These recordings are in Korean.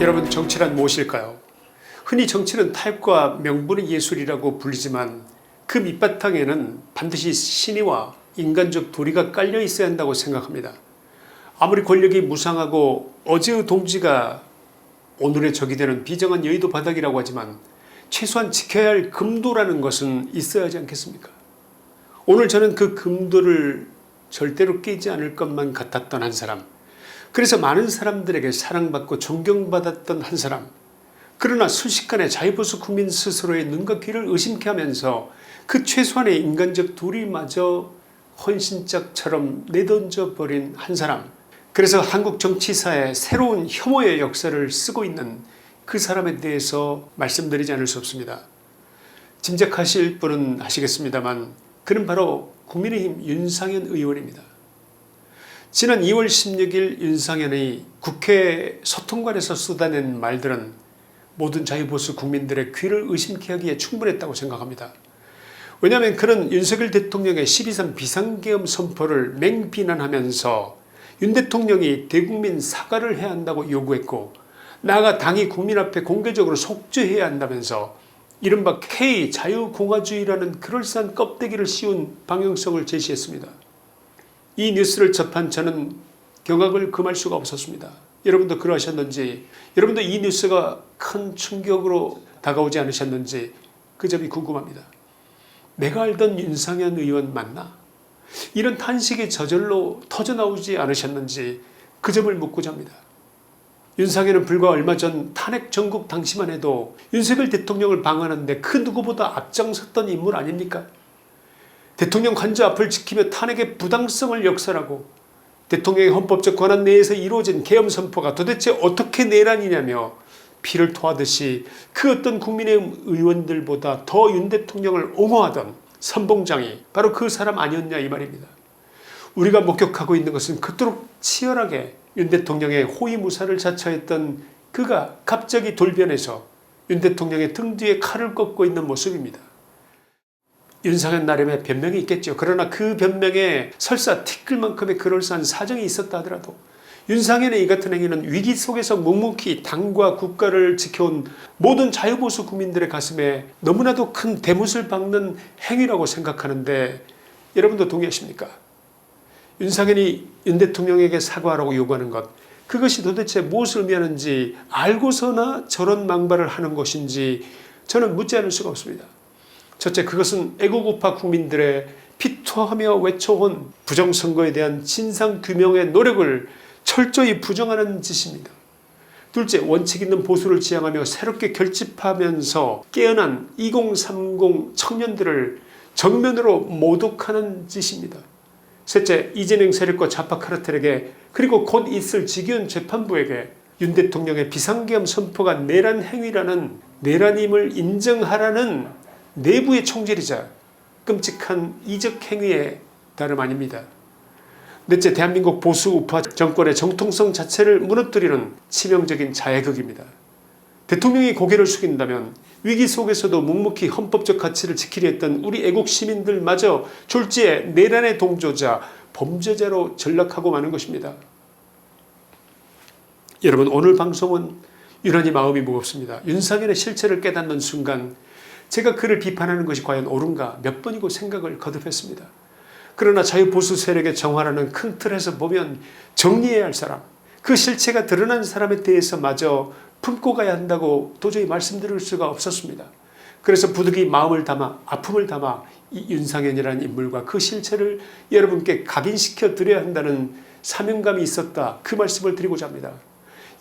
여러분, 정치란 무엇일까요? 흔히 정치는 타협과 명분의 예술이라고 불리지만 그 밑바탕에는 반드시 신의와 인간적 도리가 깔려 있어야 한다고 생각합니다. 아무리 권력이 무상하고 어제의 동지가 오늘의 적이 되는 비정한 여의도 바닥이라고 하지만 최소한 지켜야 할 금도라는 것은 있어야 하지 않겠습니까? 오늘 저는 그 금도를 절대로 깨지 않을 것만 같았던 한 사람, 그래서 많은 사람들에게 사랑받고 존경받았던 한 사람, 그러나 순식간에 자유보수 국민 스스로의 눈과 귀를 의심케 하면서 그 최소한의 인간적 도리마저 헌신짝처럼 내던져 버린 한 사람, 그래서 한국 정치사에 새로운 혐오의 역사를 쓰고 있는 그 사람에 대해서 말씀드리지 않을 수 없습니다. 짐작하실 분은 아시겠습니다만 그는 바로 국민의힘 윤상현 의원입니다. 지난 2월 16일 윤상현의 국회 소통관에서 쏟아낸 말들은 모든 자유보수 국민들의 귀를 의심케 하기에 충분했다고 생각합니다. 왜냐하면 그는 윤석열 대통령의 12.3 비상계엄 선포를 맹비난하면서 윤 대통령이 대국민 사과를 해야 한다고 요구했고, 나아가 당이 국민 앞에 공개적으로 속죄해야 한다면서 이른바 K 자유공화주의라는 그럴싸한 껍데기를 씌운 방향성을 제시했습니다. 이 뉴스를 접한 저는 경악을 금할 수가 없었습니다. 여러분도 그러하셨는지, 여러분도 이 뉴스가 큰 충격으로 다가오지 않으셨는지 그 점이 궁금합니다. 내가 알던 윤상현 의원 맞나? 이런 탄식이 저절로 터져나오지 않으셨는지 그 점을 묻고자 합니다. 윤상현은 불과 얼마 전 탄핵 전국 당시만 해도 윤석열 대통령을 방어하는데 그 누구보다 앞장섰던 인물 아닙니까? 대통령 관저 앞을 지키며 탄핵의 부당성을 역설하고 대통령의 헌법적 권한 내에서 이루어진 계엄 선포가 도대체 어떻게 내란이냐며 피를 토하듯이 그 어떤 국민의힘 의원들보다 더 윤 대통령을 옹호하던 선봉장이 바로 그 사람 아니었냐 이 말입니다. 우리가 목격하고 있는 것은 그토록 치열하게 윤 대통령의 호위무사를 자처했던 그가 갑자기 돌변해서 윤 대통령의 등 뒤에 칼을 꺾고 있는 모습입니다. 윤상현 나름의 변명이 있겠죠. 그러나 그 변명에 설사 티끌만큼의 그럴싸한 사정이 있었다 하더라도 윤상현의 이 같은 행위는 위기 속에서 묵묵히 당과 국가를 지켜온 모든 자유보수 국민들의 가슴에 너무나도 큰 대못을 박는 행위라고 생각하는데 여러분도 동의하십니까? 윤상현이 윤 대통령에게 사과하라고 요구하는 것, 그것이 도대체 무엇을 의미하는지 알고서나 저런 망발을 하는 것인지 저는 묻지 않을 수가 없습니다. 첫째, 그것은 애국우파 국민들의 피토하며 외쳐온 부정선거에 대한 진상규명의 노력을 철저히 부정하는 짓입니다. 둘째, 원칙 있는 보수를 지향하며 새롭게 결집하면서 깨어난 2030 청년들을 정면으로 모독하는 짓입니다. 셋째, 이재명 세력과 좌파 카르텔에게 그리고 곧 있을 직위원 재판부에게 윤 대통령의 비상계엄 선포가 내란 행위라는, 내란임을 인정하라는 내부의 총질이자 끔찍한 이적 행위의 다름 아닙니다. 넷째, 대한민국 보수 우파 정권의 정통성 자체를 무너뜨리는 치명적인 자해극입니다. 대통령이 고개를 숙인다면 위기 속에서도 묵묵히 헌법적 가치를 지키려 했던 우리 애국 시민들마저 졸지에 내란의 동조자, 범죄자로 전락하고 마는 것입니다. 여러분, 오늘 방송은 유난히 마음이 무겁습니다. 윤상현의 실체를 깨닫는 순간 제가 그를 비판하는 것이 과연 옳은가 몇 번이고 생각을 거듭했습니다. 그러나 자유보수 세력의 정화라는 큰 틀에서 보면 정리해야 할 사람, 그 실체가 드러난 사람에 대해서 마저 품고 가야 한다고 도저히 말씀드릴 수가 없었습니다. 그래서 부득이 마음을 담아, 아픔을 담아 이 윤상현이라는 인물과 그 실체를 여러분께 각인시켜 드려야 한다는 사명감이 있었다, 그 말씀을 드리고자 합니다.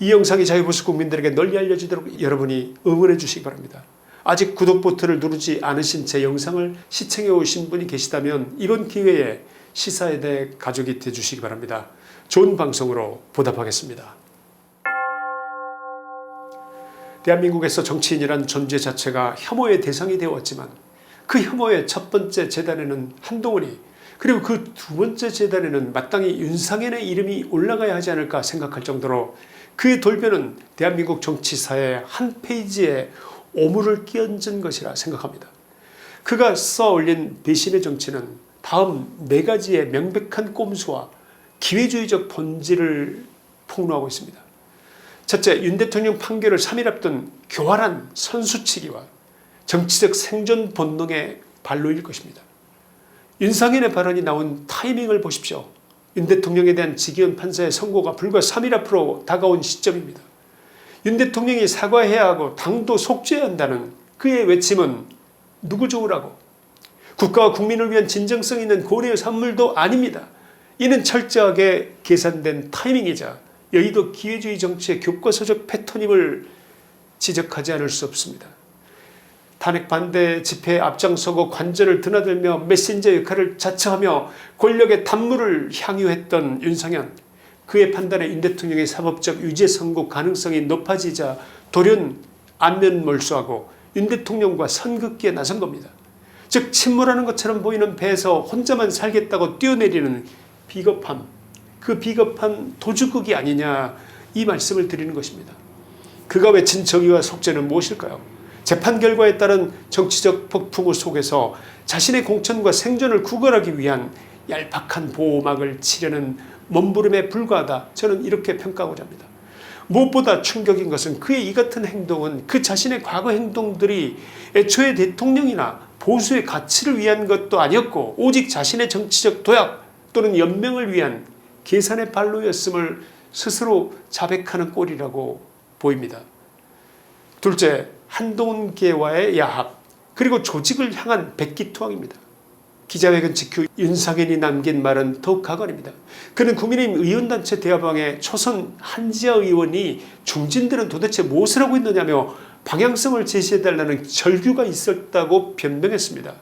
이 영상이 자유보수 국민들에게 널리 알려지도록 여러분이 응원해 주시기 바랍니다. 아직 구독 버튼을 누르지 않으신 제 영상을 시청해 오신 분이 계시다면 이번 기회에 시사에 대해 가족이 되어주시기 바랍니다. 좋은 방송으로 보답하겠습니다. 대한민국에서 정치인이란 존재 자체가 혐오의 대상이 되어왔지만 그 혐오의 첫 번째 재단에는 한동훈이, 그리고 그 두 번째 재단에는 마땅히 윤상현의 이름이 올라가야 하지 않을까 생각할 정도로 그의 돌변은 대한민국 정치사의 한 페이지에 오물을 끼얹은 것이라 생각합니다. 그가 쏘아올린 배신의 정치는 다음 네 가지의 명백한 꼼수와 기회주의적 본질을 폭로하고 있습니다. 첫째, 윤 대통령 판결을 3일 앞둔 교활한 선수치기와 정치적 생존 본능의 발로일 것입니다. 윤상현의 발언이 나온 타이밍을 보십시오. 윤 대통령에 대한 지기현 판사의 선고가 불과 3일 앞으로 다가온 시점입니다. 윤 대통령이 사과해야 하고 당도 속죄해야 한다는 그의 외침은 누구 좋으라고? 국가와 국민을 위한 진정성 있는 고려의 선물도 아닙니다. 이는 철저하게 계산된 타이밍이자 여의도 기회주의 정치의 교과서적 패턴임을 지적하지 않을 수 없습니다. 탄핵 반대 집회에 앞장서고 관절을 드나들며 메신저 역할을 자처하며 권력의 단물을 향유했던 윤상현, 그의 판단에 윤 대통령의 사법적 유죄 선고 가능성이 높아지자 돌연 안면 몰수하고 윤 대통령과 선긋기에 나선 겁니다. 즉 침몰하는 것처럼 보이는 배에서 혼자만 살겠다고 뛰어내리는 비겁함, 그 비겁한 도주극이 아니냐, 이 말씀을 드리는 것입니다. 그가 외친 정의와 속죄는 무엇일까요? 재판 결과에 따른 정치적 폭풍우 속에서 자신의 공천과 생존을 구걸하기 위한 얄팍한 보호막을 치려는 몸부림에 불과하다, 저는 이렇게 평가하고자 합니다. 무엇보다 충격인 것은 그의 이 같은 행동은 그 자신의 과거 행동들이 애초에 대통령이나 보수의 가치를 위한 것도 아니었고 오직 자신의 정치적 도약 또는 연명을 위한 계산의 발로였음을 스스로 자백하는 꼴이라고 보입니다. 둘째, 한동훈계와의 야합, 그리고 조직을 향한 백기투항입니다. 기자회견 직후 윤상현이 남긴 말은 더욱 가관입니다. 그는 국민의힘 의원단체 대화방에 초선 한지아 의원이 중진들은 도대체 무엇을 하고 있느냐며 방향성을 제시해달라는 절규가 있었다고 변명했습니다.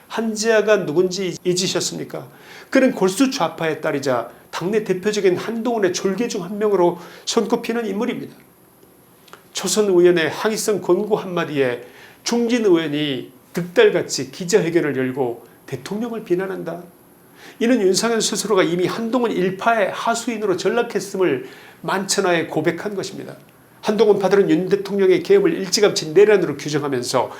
한지아가 누군지 잊으셨습니까? 그는 골수 좌파의 딸이자 당내 대표적인 한동훈의 졸개 중 한 명으로 손꼽히는 인물입니다. 초선 의원의 항의성 권고 한마디에 중진 의원이 득달같이 기자회견을 열고 대통령을 비난한다. 이는 윤상현 스스로가 이미 한동훈 일파의 하수인으로 전락했음을 만천하에 고백한 것입니다. 한동훈 파들은 윤 대통령의 계엄을 일찌감치 내란으로 규정하면서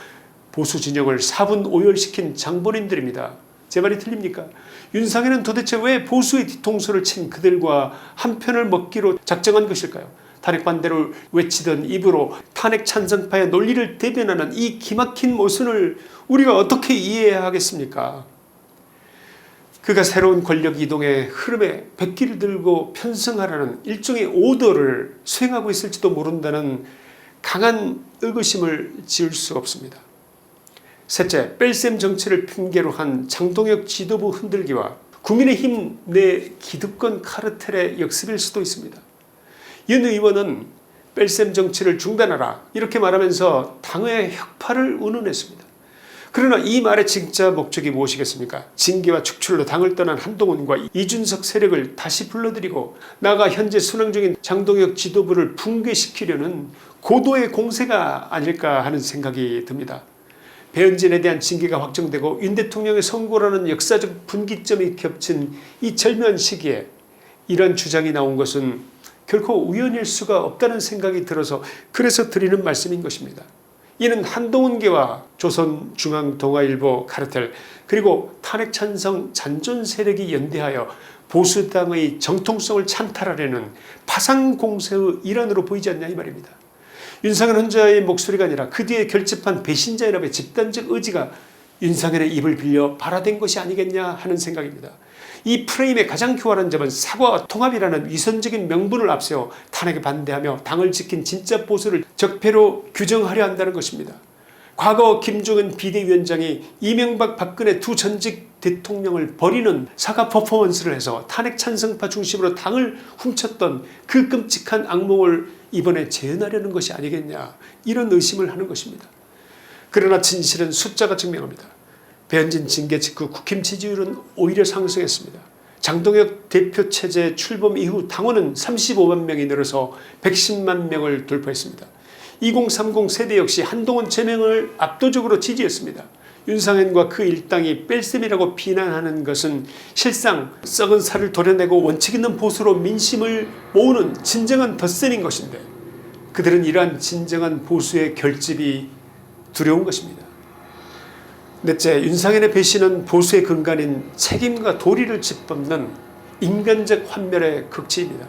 보수 진영을 사분 오열시킨 장본인들입니다. 제 말이 틀립니까? 윤상현은 도대체 왜 보수의 뒤통수를 친 그들과 한 편을 먹기로 작정한 것일까요? 탄핵 반대를 외치던 입으로 탄핵 찬성파의 논리를 대변하는 이 기막힌 모순을 우리가 어떻게 이해해야 하겠습니까? 그가 새로운 권력 이동의 흐름에 백기를 들고 편승하라는 일종의 오더를 수행하고 있을지도 모른다는 강한 의구심을 지울 수 없습니다. 셋째, 뺄셈 정치를 핑계로 한 장동혁 지도부 흔들기와 국민의힘 내 기득권 카르텔의 역습일 수도 있습니다. 윤 의원은 뺄셈 정치를 중단하라 이렇게 말하면서 당의 혁파를 운운했습니다. 그러나 이 말의 진짜 목적이 무엇이겠습니까? 징계와 축출로 당을 떠난 한동훈과 이준석 세력을 다시 불러들이고 나아가 현재 순항 중인 장동혁 지도부를 붕괴시키려는 고도의 공세가 아닐까 하는 생각이 듭니다. 배현진에 대한 징계가 확정되고 윤 대통령의 선고라는 역사적 분기점이 겹친 이 절묘한 시기에 이런 주장이 나온 것은 결코 우연일 수가 없다는 생각이 들어서 그래서 드리는 말씀인 것입니다. 이는 한동훈계와 조선중앙동아일보 카르텔 그리고 탄핵 찬성 잔존 세력이 연대하여 보수당의 정통성을 찬탈하려는 파상 공세의 일환으로 보이지 않냐 이 말입니다. 윤상현 혼자의 목소리가 아니라 그 뒤에 결집한 배신자 연합의 집단적 의지가 윤상현의 입을 빌려 발화된 것이 아니겠냐 하는 생각입니다. 이 프레임의 가장 교활한 점은 사과와 통합이라는 위선적인 명분을 앞세워 탄핵에 반대하며 당을 지킨 진짜 보수를 적폐로 규정하려 한다는 것입니다. 과거 김종인 비대위원장이 이명박 박근혜 두 전직 대통령을 버리는 사과 퍼포먼스를 해서 탄핵 찬성파 중심으로 당을 훔쳤던 그 끔찍한 악몽을 이번에 재현하려는 것이 아니겠냐 이런 의심을 하는 것입니다. 그러나 진실은 숫자가 증명합니다. 배현진 징계 직후 국힘 지지율은 오히려 상승했습니다. 장동혁 대표 체제 출범 이후 당원은 35만 명이 늘어서 110만 명을 돌파했습니다. 2030 세대 역시 한동훈 제명을 압도적으로 지지했습니다. 윤상현과 그 일당이 뺄셈이라고 비난하는 것은 실상 썩은 살을 도려내고 원칙 있는 보수로 민심을 모으는 진정한 덧셈인 것인데 그들은 이러한 진정한 보수의 결집이 두려운 것입니다. 넷째, 윤상현의 배신은 보수의 근간인 책임과 도리를 짓밟는 인간적 환멸의 극치입니다.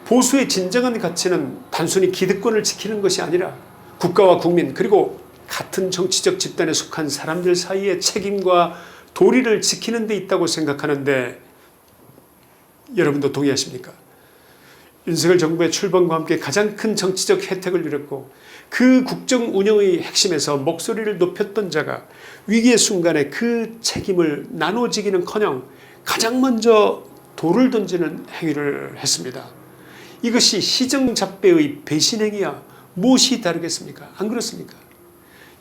보수의 진정한 가치는 단순히 기득권을 지키는 것이 아니라 국가와 국민 그리고 같은 정치적 집단에 속한 사람들 사이의 책임과 도리를 지키는 데 있다고 생각하는데 여러분도 동의하십니까? 윤석열 정부의 출범과 함께 가장 큰 정치적 혜택을 누렸고 그 국정 운영의 핵심에서 목소리를 높였던 자가 위기의 순간에 그 책임을 나눠지기는커녕 가장 먼저 돌을 던지는 행위를 했습니다. 이것이 시정잡배의 배신행위야 무엇이 다르겠습니까? 안 그렇습니까?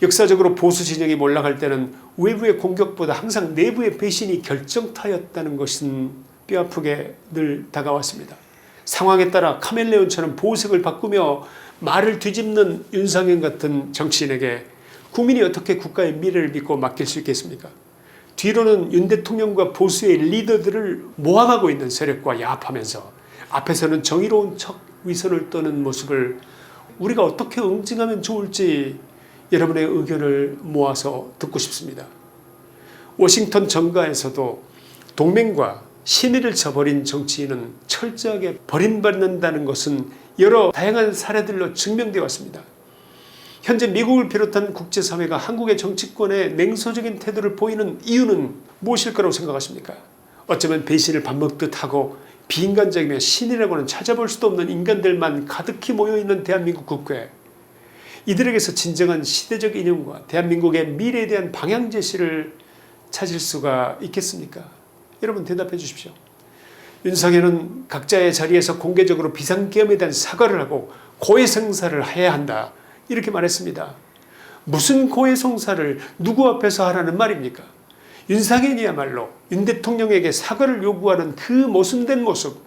역사적으로 보수 진영이 몰락할 때는 외부의 공격보다 항상 내부의 배신이 결정타였다는 것은 뼈아프게 늘 다가왔습니다. 상황에 따라 카멜레온처럼 보색을 바꾸며 말을 뒤집는 윤상현 같은 정치인에게 국민이 어떻게 국가의 미래를 믿고 맡길 수 있겠습니까? 뒤로는 윤 대통령과 보수의 리더들을 모함하고 있는 세력과 야합하면서 앞에서는 정의로운 척 위선을 떠는 모습을 우리가 어떻게 응징하면 좋을지 여러분의 의견을 모아서 듣고 싶습니다. 워싱턴 정가에서도 동맹과 신의를 저버린 정치인은 철저하게 버림받는다는 것은 여러 다양한 사례들로 증명되어 왔습니다. 현재 미국을 비롯한 국제사회가 한국의 정치권에 냉소적인 태도를 보이는 이유는 무엇일 거라고 생각하십니까? 어쩌면 배신을 밥 먹듯 하고 비인간적이며 신이라고는 찾아볼 수도 없는 인간들만 가득히 모여있는 대한민국 국회, 이들에게서 진정한 시대적 이념과 대한민국의 미래에 대한 방향 제시를 찾을 수가 있겠습니까? 여러분 대답해 주십시오. 윤석열은 각자의 자리에서 공개적으로 비상계엄에 대한 사과를 하고 고해성사를 해야 한다 이렇게 말했습니다. 무슨 고해성사를 누구 앞에서 하라는 말입니까? 윤상현이야말로 윤 대통령에게 사과를 요구하는 그 모순된 모습,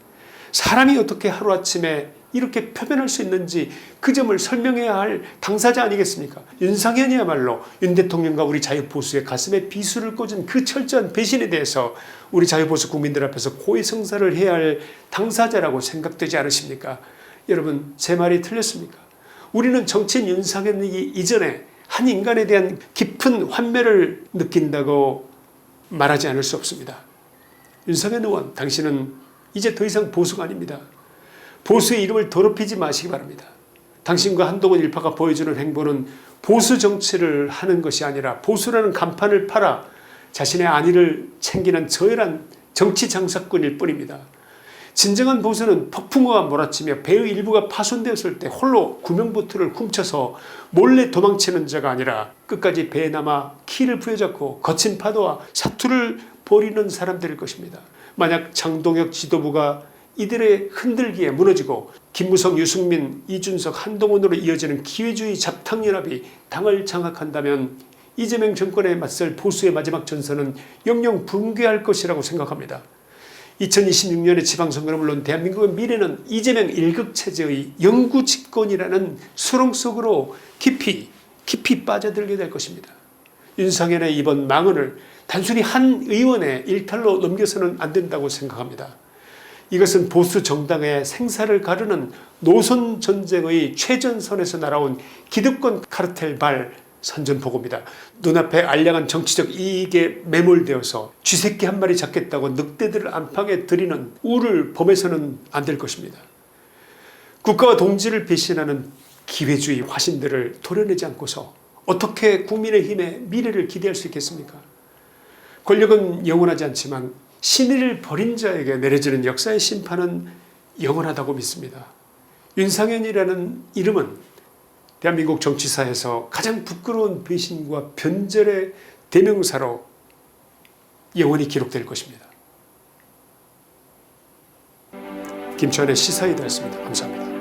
사람이 어떻게 하루아침에 이렇게 표현할 수 있는지 그 점을 설명해야 할 당사자 아니겠습니까? 윤상현이야말로 윤 대통령과 우리 자유보수의 가슴에 비수를 꽂은 그 철저한 배신에 대해서 우리 자유보수 국민들 앞에서 고해성사를 해야 할 당사자라고 생각되지 않으십니까? 여러분 제 말이 틀렸습니까? 우리는 정치인 윤상현이 이전에 한 인간에 대한 깊은 환멸을 느낀다고 말하지 않을 수 없습니다. 윤상현 의원, 당신은 이제 더 이상 보수가 아닙니다. 보수의 이름을 더럽히지 마시기 바랍니다. 당신과 한동훈 일파가 보여주는 행보는 보수 정치를 하는 것이 아니라 보수라는 간판을 팔아 자신의 안위를 챙기는 저열한 정치 장사꾼일 뿐입니다. 진정한 보수는 폭풍우가 몰아치며 배의 일부가 파손되었을 때 홀로 구명보트를 훔쳐서 몰래 도망치는 자가 아니라 끝까지 배에 남아 키를 부여잡고 거친 파도와 사투를 벌이는 사람들일 것입니다. 만약 장동혁 지도부가 이들의 흔들기에 무너지고 김무성, 유승민, 이준석, 한동훈으로 이어지는 기회주의 잡탕연합이 당을 장악한다면 이재명 정권에 맞설 보수의 마지막 전선은 영영 붕괴할 것이라고 생각합니다. 2026년의 지방선거는 물론 대한민국의 미래는 이재명 일극체제의 영구 집권이라는 수렁 속으로 깊이 빠져들게 될 것입니다. 윤상현의 이번 망언을 단순히 한 의원의 일탈로 넘겨서는 안 된다고 생각합니다. 이것은 보수 정당의 생사를 가르는 노선 전쟁의 최전선에서 날아온 기득권 카르텔 발 선전포고입니다. 눈앞에 알량한 정치적 이익에 매몰되어서 쥐새끼 한 마리 잡겠다고 늑대들을 안방에 들이는 우를 범해서는 안 될 것입니다. 국가와 동지를 배신하는 기회주의 화신들을 도려내지 않고서 어떻게 국민의힘의 미래를 기대할 수 있겠습니까? 권력은 영원하지 않지만 신의를 버린 자에게 내려지는 역사의 심판은 영원하다고 믿습니다. 윤상현이라는 이름은 대한민국 정치사에서 가장 부끄러운 배신과 변절의 대명사로 영원히 기록될 것입니다. 김천의 시사이다였습니다. 감사합니다.